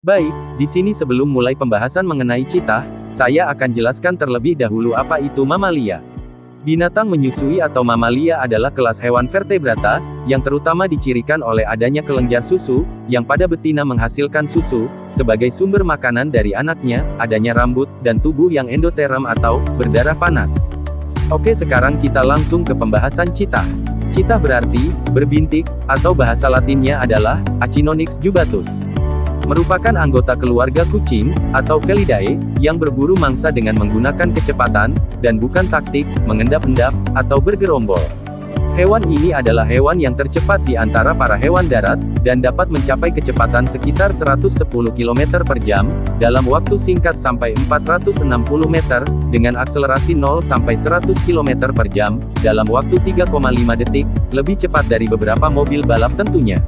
Baik, di sini sebelum mulai pembahasan mengenai cheetah, saya akan jelaskan terlebih dahulu apa itu mamalia. Binatang menyusui atau mamalia adalah kelas hewan vertebrata, yang terutama dicirikan oleh adanya kelenjar susu, yang pada betina menghasilkan susu, sebagai sumber makanan dari anaknya, adanya rambut, dan tubuh yang endoterm atau berdarah panas. Oke, sekarang kita langsung ke pembahasan cheetah. Cheetah berarti berbintik, atau bahasa latinnya adalah Acinonyx jubatus. Merupakan anggota keluarga kucing, atau Felidae, yang berburu mangsa dengan menggunakan kecepatan, dan bukan taktik, mengendap-endap, atau bergerombol. Hewan ini adalah hewan yang tercepat di antara para hewan darat, dan dapat mencapai kecepatan sekitar 110 km per jam, dalam waktu singkat sampai 460 meter, dengan akselerasi 0 sampai 100 km per jam, dalam waktu 3,5 detik, lebih cepat dari beberapa mobil balap tentunya.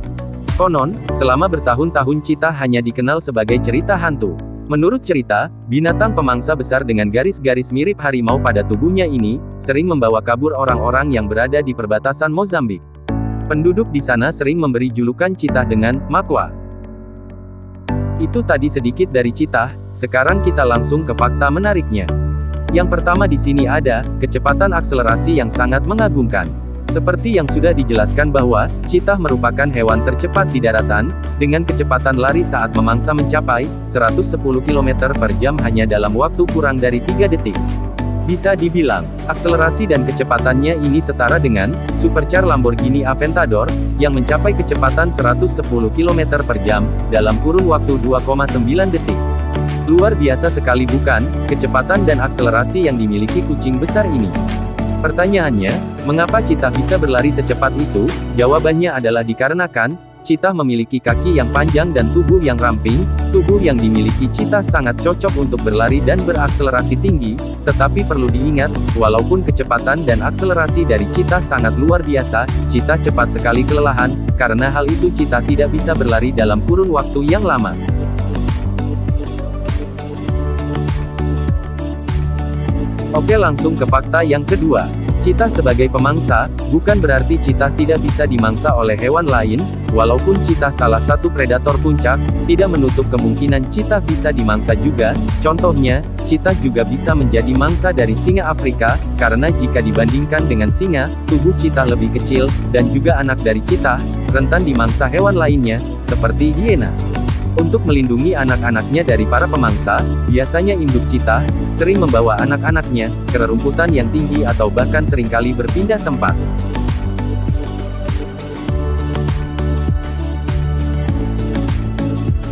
Konon, selama bertahun-tahun cheetah hanya dikenal sebagai cerita hantu. Menurut cerita, binatang pemangsa besar dengan garis-garis mirip harimau pada tubuhnya ini, sering membawa kabur orang-orang yang berada di perbatasan Mozambik. Penduduk di sana sering memberi julukan cheetah dengan makwa. Itu tadi sedikit dari cheetah, sekarang kita langsung ke fakta menariknya. Yang pertama di sini ada, kecepatan akselerasi yang sangat mengagumkan. Seperti yang sudah dijelaskan bahwa, cheetah merupakan hewan tercepat di daratan, dengan kecepatan lari saat memangsa mencapai 110 km per jam hanya dalam waktu kurang dari 3 detik. Bisa dibilang, akselerasi dan kecepatannya ini setara dengan supercar Lamborghini Aventador, yang mencapai kecepatan 110 km per jam, dalam kurun waktu 2,9 detik. Luar biasa sekali bukan, kecepatan dan akselerasi yang dimiliki kucing besar ini. Pertanyaannya, mengapa cheetah bisa berlari secepat itu? Jawabannya adalah dikarenakan, cheetah memiliki kaki yang panjang dan tubuh yang ramping. Tubuh yang dimiliki cheetah sangat cocok untuk berlari dan berakselerasi tinggi, tetapi perlu diingat, walaupun kecepatan dan akselerasi dari cheetah sangat luar biasa, cheetah cepat sekali kelelahan, karena hal itu cheetah tidak bisa berlari dalam kurun waktu yang lama. Oke, langsung ke fakta yang kedua. Cheetah sebagai pemangsa, bukan berarti cheetah tidak bisa dimangsa oleh hewan lain. Walaupun cheetah salah satu predator puncak, tidak menutup kemungkinan cheetah bisa dimangsa juga. Contohnya, cheetah juga bisa menjadi mangsa dari singa Afrika, karena jika dibandingkan dengan singa, tubuh cheetah lebih kecil, dan juga anak dari cheetah, rentan dimangsa hewan lainnya, seperti hiena. Untuk melindungi anak-anaknya dari para pemangsa, biasanya induk cheetah sering membawa anak-anaknya ke rerumputan yang tinggi atau bahkan seringkali berpindah tempat.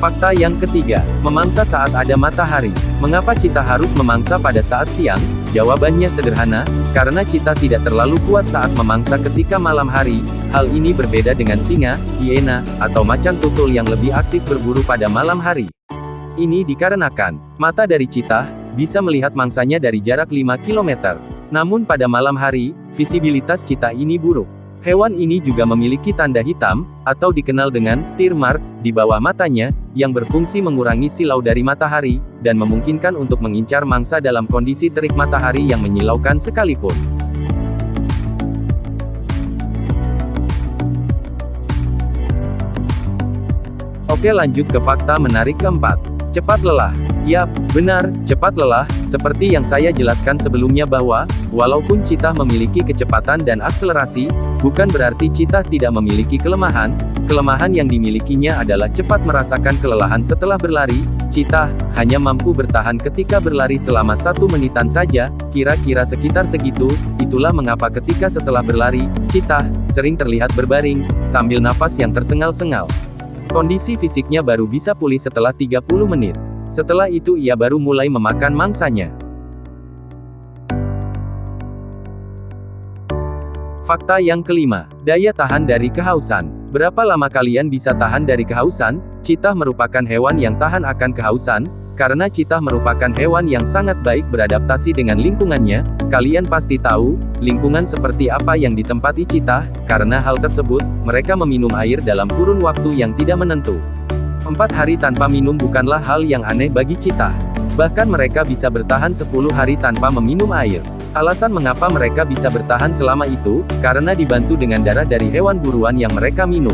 Fakta yang ketiga, memangsa saat ada matahari. Mengapa cheetah harus memangsa pada saat siang? Jawabannya sederhana, karena cheetah tidak terlalu kuat saat memangsa ketika malam hari. Hal ini berbeda dengan singa, hiena, atau macan tutul yang lebih aktif berburu pada malam hari. Ini dikarenakan, mata dari cheetah bisa melihat mangsanya dari jarak 5 km. Namun pada malam hari, visibilitas cheetah ini buruk. Hewan ini juga memiliki tanda hitam, atau dikenal dengan tear mark, di bawah matanya, yang berfungsi mengurangi silau dari matahari, dan memungkinkan untuk mengincar mangsa dalam kondisi terik matahari yang menyilaukan sekalipun. Oke, lanjut ke fakta menarik keempat. Cepat lelah. Yap, benar, cepat lelah, seperti yang saya jelaskan sebelumnya bahwa, walaupun cheetah memiliki kecepatan dan akselerasi, bukan berarti cheetah tidak memiliki kelemahan. Kelemahan yang dimilikinya adalah cepat merasakan kelelahan setelah berlari. Cheetah hanya mampu bertahan ketika berlari selama 1 menitan saja, kira-kira sekitar segitu. Itulah mengapa ketika setelah berlari, cheetah sering terlihat berbaring, sambil nafas yang tersengal-sengal. Kondisi fisiknya baru bisa pulih setelah 30 menit. Setelah itu ia baru mulai memakan mangsanya. Fakta yang kelima, daya tahan dari kehausan. Berapa lama kalian bisa tahan dari kehausan? Cheetah merupakan hewan yang tahan akan kehausan, karena cheetah merupakan hewan yang sangat baik beradaptasi dengan lingkungannya. Kalian pasti tahu, lingkungan seperti apa yang ditempati cheetah. Karena hal tersebut, mereka meminum air dalam kurun waktu yang tidak menentu. 4 hari tanpa minum bukanlah hal yang aneh bagi cheetah. Bahkan mereka bisa bertahan 10 hari tanpa meminum air. Alasan mengapa mereka bisa bertahan selama itu, karena dibantu dengan darah dari hewan buruan yang mereka minum.